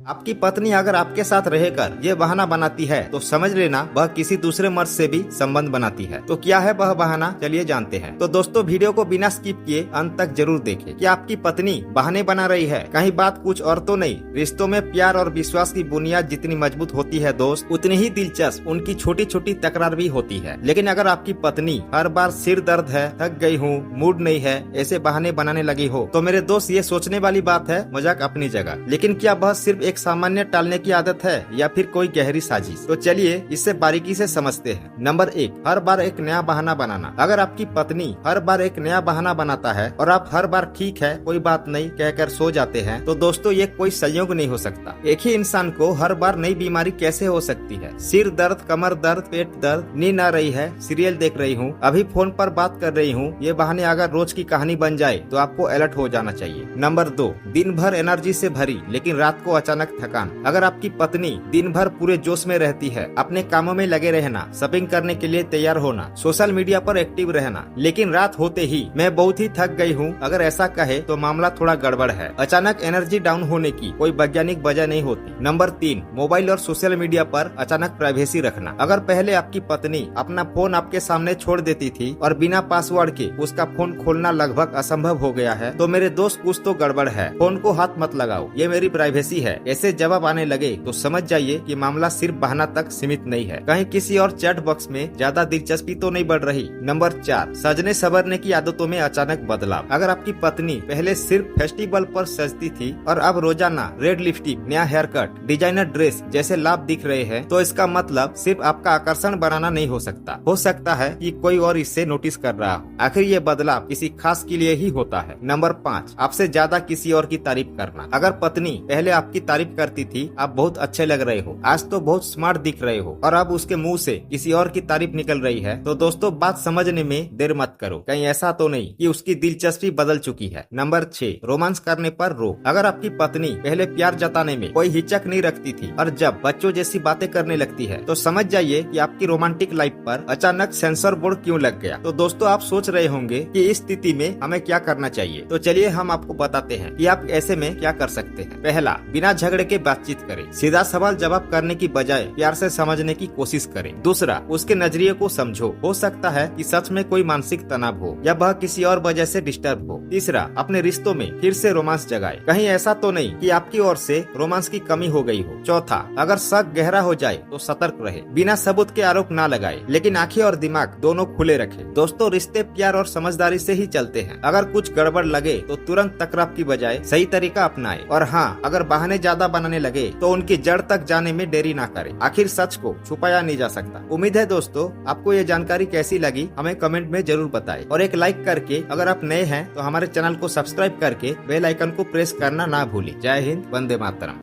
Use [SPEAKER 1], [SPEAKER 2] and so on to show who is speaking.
[SPEAKER 1] आपकी पत्नी अगर आपके साथ रहकर ये बहाना बनाती है तो समझ लेना वह किसी दूसरे मर्द से भी संबंध बनाती है। तो क्या है वह बहाना, चलिए जानते हैं। तो दोस्तों वीडियो को बिना स्किप किए अंत तक जरूर देखें। कि आपकी पत्नी बहाने बना रही है, कहीं बात कुछ और तो नहीं। रिश्तों में प्यार और विश्वास की बुनियाद जितनी मजबूत होती है दोस्त, उतनी ही दिलचस्प उनकी छोटी छोटी तकरार भी होती है। लेकिन अगर आपकी पत्नी हर बार सिर दर्द है, थक गई हूँ, मूड नहीं है, ऐसे बहाने बनाने लगी हो, तो मेरे दोस्त ये सोचने वाली बात है, मजाक अपनी जगह। लेकिन क्या वह सिर्फ एक सामान्य टालने की आदत है या फिर कोई गहरी साजिश? तो चलिए इससे बारीकी से समझते हैं। नंबर 1, हर बार एक नया बहाना बनाना। अगर आपकी पत्नी हर बार एक नया बहाना बनाता है और आप हर बार ठीक है कोई बात नहीं कहकर सो जाते हैं, तो दोस्तों ये कोई संयोग नहीं हो सकता। एक ही इंसान को हर बार नई बीमारी कैसे हो सकती है? सिर दर्द, कमर दर्द, पेट दर्द, नींद आ रही है, सीरियल देख रही हूँ, अभी फोन पर बात कर रही हूँ, ये बहाने अगर रोज की कहानी बन जाए तो आपको अलर्ट हो जाना चाहिए। नंबर 2, दिन भर एनर्जी से भरी लेकिन रात को अचानक थकान। अगर आपकी पत्नी दिन भर पूरे जोश में रहती है, अपने कामों में लगे रहना, शॉपिंग करने के लिए तैयार होना, सोशल मीडिया पर एक्टिव रहना, लेकिन रात होते ही मैं बहुत ही थक गई हूँ अगर ऐसा कहे तो मामला थोड़ा गड़बड़ है। अचानक एनर्जी डाउन होने की कोई वैज्ञानिक वजह नहीं होती। नंबर 3, मोबाइल और सोशल मीडिया पर अचानक प्राइवेसी रखना। अगर पहले आपकी पत्नी अपना फोन आपके सामने छोड़ देती थी और बिना पासवर्ड के उसका फोन खोलना लगभग असंभव हो गया है, तो मेरे दोस्त कुछ तो गड़बड़ है। फोन को हाथ मत लगाओ, ये मेरी प्राइवेसी है, ऐसे जवाब आने लगे तो समझ जाइए कि मामला सिर्फ बहाना तक सीमित नहीं है, कहीं किसी और चैट बॉक्स में ज्यादा दिलचस्पी तो नहीं बढ़ रही। नंबर 4, सजने संवरने की आदतों में अचानक बदलाव। अगर आपकी पत्नी पहले सिर्फ फेस्टिवल पर सजती थी और अब रोजाना रेड लिपस्टिक, नया हेयर कट, डिजाइनर ड्रेस जैसे लाभ दिख रहे हैं, तो इसका मतलब सिर्फ आपका आकर्षण बनाना नहीं हो सकता है कि कोई और इससे नोटिस कर रहा हो। आखिर ये बदलाव किसी खास के लिए ही होता है। नंबर 5, आपसे ज्यादा किसी और की तारीफ करना। अगर पत्नी पहले आपकी तारीफ करती थी, आप बहुत अच्छे लग रहे हो, आज तो बहुत स्मार्ट दिख रहे हो, और अब उसके मुंह से किसी और की तारीफ निकल रही है, तो दोस्तों बात समझने में देर मत करो, कहीं ऐसा तो नहीं कि उसकी दिलचस्पी बदल चुकी है। नंबर 6, रोमांस करने पर रोक। अगर आपकी पत्नी पहले प्यार जताने में कोई हिचक नहीं रखती थी और जब बच्चों जैसी बातें करने लगती है, तो समझ जाइए कि आपकी रोमांटिक लाइफ पर अचानक सेंसर बोर्ड क्यों लग गया। तो दोस्तों आप सोच रहे होंगे कि इस स्थिति में हमें क्या करना चाहिए, तो चलिए हम आपको बताते हैं कि आप ऐसे में क्या कर सकते हैं। पहला, बिना झगड़े के बातचीत करें। सीधा सवाल जवाब करने की बजाय प्यार से समझने की कोशिश करें। दूसरा, उसके नजरिए को समझो, हो सकता है कि सच में कोई मानसिक तनाव हो या वह किसी और वजह से डिस्टर्ब हो। तीसरा, अपने रिश्तों में फिर से रोमांस जगाए, कहीं ऐसा तो नहीं कि आपकी ओर से रोमांस की कमी हो गई हो। चौथा, अगर शक गहरा हो जाए तो सतर्क रहे, बिना सबूत के आरोप ना लगाए, लेकिन आंखें और दिमाग दोनों खुले रखे। दोस्तों रिश्ते प्यार और समझदारी से ही चलते हैं। अगर कुछ गड़बड़ लगे तो तुरंत तकरार की बजाय सही तरीका अपनाए, और हाँ, अगर बहाने ज्यादा बनाने लगे तो उनकी जड़ तक जाने में देरी ना करें। आखिर सच को छुपाया नहीं जा सकता। उम्मीद है दोस्तों आपको ये जानकारी कैसी लगी, हमें कमेंट में जरूर बताएं, और एक लाइक करके अगर आप नए हैं तो हमारे चैनल को सब्सक्राइब करके बेल आइकन को प्रेस करना ना भूलें। जय हिंद, वंदे मातरम।